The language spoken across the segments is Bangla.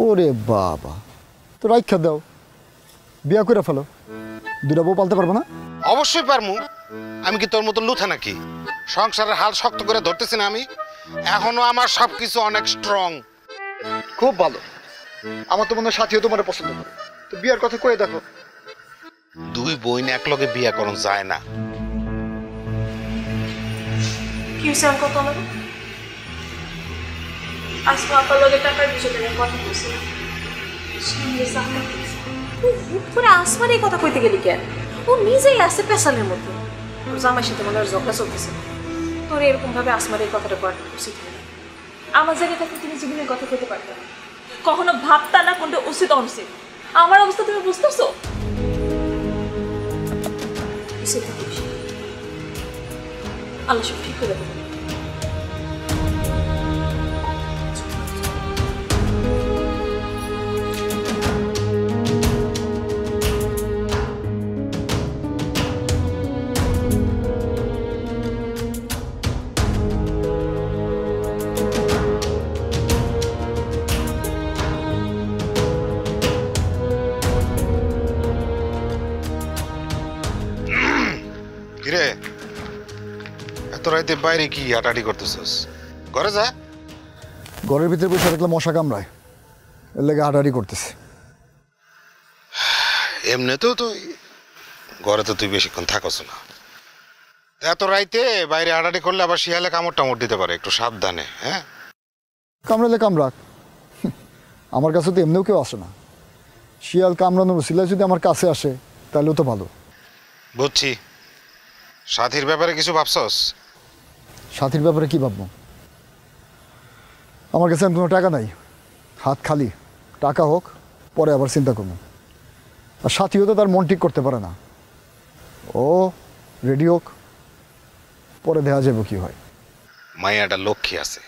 ওরে বাবা, তো রাইখা দাও, বিয়া করে ফেলো, দুটা বউ পালতে পারবো না? অবশ্যই পারমু। আমি কি তোর মতো লুথা নাকি? সংসারের হাল শক্ত করে ধরতেছি না আমি? এখনো আমার সবকিছু অনেক স্ট্রং। খুব ভালো। আমার তো মনে হয় সাথীও তোমার পছন্দ করে, তো বিয়ার কথা কয়ে দেখো। দুই বোন একলগে বিয়া করন যায় না। কি হয়েছে আমার কথা আমাকে? আজকে আপনার লগে টাকার বিষয়টা নিয়ে কথা বলছিলাম। হুট করে আসমান এই কথা কইতে গেলি কেন? ও নিজেই আসছে পেশালের মধ্যে। ওর জামাইয়ের সাথে মনে হয় ঝগড়া চলতেছে। তোর এরকম ভাবে আসমান এই কথাটা করা উচিত হয় না। আমার জায়গায় থাকলে তুমি জীবনের কথা কইতে পারতে না। কখনো ভাবতা না কোনটা উচিত অনুচিত। আমার অবস্থা তুমি বুঝতেছো? আল্লাহ সব ঠিক করে দেবে। কিরে, এত রাইতে বাইরে কি হাঁটাহাঁটি করতেছস? ঘরে যা। ঘরের ভিতরে বসে দেখলাম মশা কামড়ায়, এর লেগে হাঁটাহাঁটি করতেছে। এমনিতেও তো ঘরে তো তুই বেশিক্ষণ থাকস না। এত রাইতে বাইরে হাঁটাহাঁটি করলে আবার শিয়ালে কামড় টামড় দিতে পারে, একটু সাবধানে। হ্যাঁ, কামড়ালে কামড়াক, আমার কাছে তো এমনিও কেউ আসে না। শিয়াল কামড়ানো শিলা যদি আমার কাছে আসে তাহলেও তো ভালো। বুঝছি। সাথীর ব্যাপারে কিছু ভাবছস? সাথীর ব্যাপারে কি ভাববো? আমার কাছে কোনো টাকা নাই, হাত খালি। টাকা হোক, পরে আবার চিন্তা করবো। আর সাথীও তো তার মন ঠিক করতে পারে না। ও রেডি হোক, পরে দেখা যাবে কি হয়। মাইয়াটা লক্ষ্মী আছে,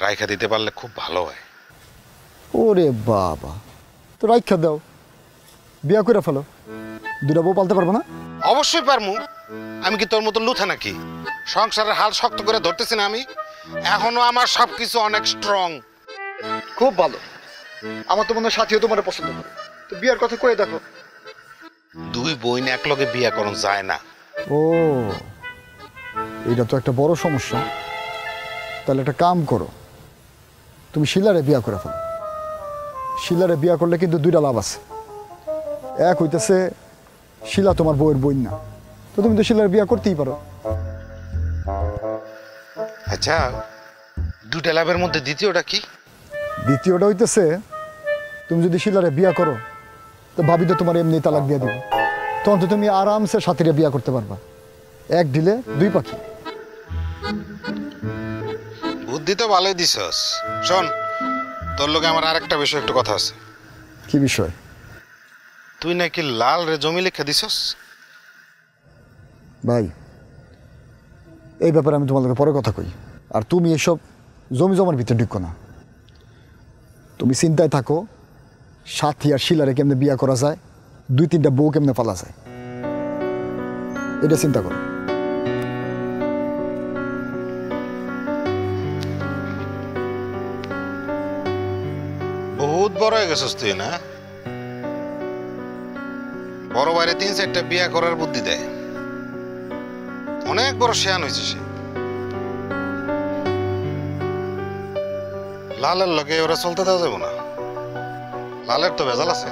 রাইখা দিতে পারলে খুব ভালো হয়। ওরে বাবা, তো রাইখা দাও, বিয়া করে ফেলো, দুটা বউ পালতে পারবো না? অবশ্যই পারমু। আমি কি তোর মতো লুথা নাকি? সংসারের হাল শক্ত করে ধরতেছি না আমি? এখনো আমার সবকিছু অনেক স্ট্রং। খুব ভালো। আমার তো মনে হয় সাথীও তোমার পছন্দ করে, তো বিয়ার কথা কয়ে দেখো। দুই বোন একলগে বিয়া করন যায় না। ও, এটা তো একটা বড় সমস্যা। তাহলে একটা কাম করো, তুমি শিলারে বিয়া করে ফেলো। শিলারে বিয়া করলে কিন্তু দুইটা লাভ আছে। এক হইতেছে শিলা তোমার বউয়ের বোন না, তো তুমি তো শিলার বিয়া করতেই পারো। আচ্ছা, দুটা লাভের মধ্যে দ্বিতীয়টা কি? দ্বিতীয়টা হইতেছে তুমি যদি শিলারে বিয়া করো, তো ভাবি তো তোমার এমনি তালাক দিয়ে দিবে। তখন তো তুমি আরামসে সাথীরে বিয়া করতে পারবা। এক ঢিলে দুই পাখি। বুদ্ধি তো ভালোই দিছস। শোন, তোর লোকে আমার আরেকটা বিষয় একটু কথা আছে। কি বিষয়? তুই নাকি লাল রে জমি লিখে দিছস? ভাই, এই ব্যাপারে আমি তোমার লোকে পরে কথা কই। আর তুমি এসব জমি জমার ভিতরে ঢুকো না। তুমি চিন্তায় থাকো সাথী আর শিলারে কেমনে বিয়া করা যায়, দুই তিনটা বউ কেমনে পালা যায়, এটা চিন্তা করো। বহুত বড় হয়ে গেছিস তুই না? বড় বাইরে 3-4টা বিয়া করার বুদ্ধি দেয়। অনেক বড় শেয়ান হয়েছে সে। লালের লগে ওরা চলতে দেওয়া যাবে না। লালের তো ভেজাল আছে।